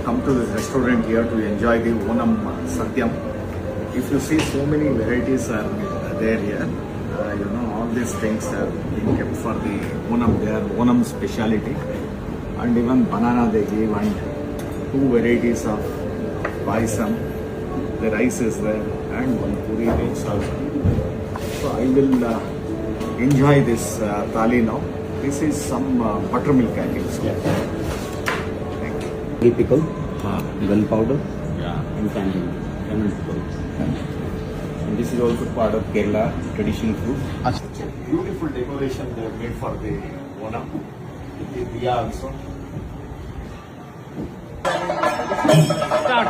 come to this restaurant here to enjoy the Onam Satyam. If you see, so many varieties are there here. All these things are being kept for the Onam. They are Onam speciality. And even banana they give, and 2 varieties of paisam. The rice is there and one puri mix also. So I will enjoy this thali now. This is some buttermilk I think so. Thank you. Ghee pickle, gunpowder, Yeah. and tamarind. Lemon pickle. And this is also part of Kerala traditional food. Beautiful decoration they have made for the Onam. With the diya also. Start.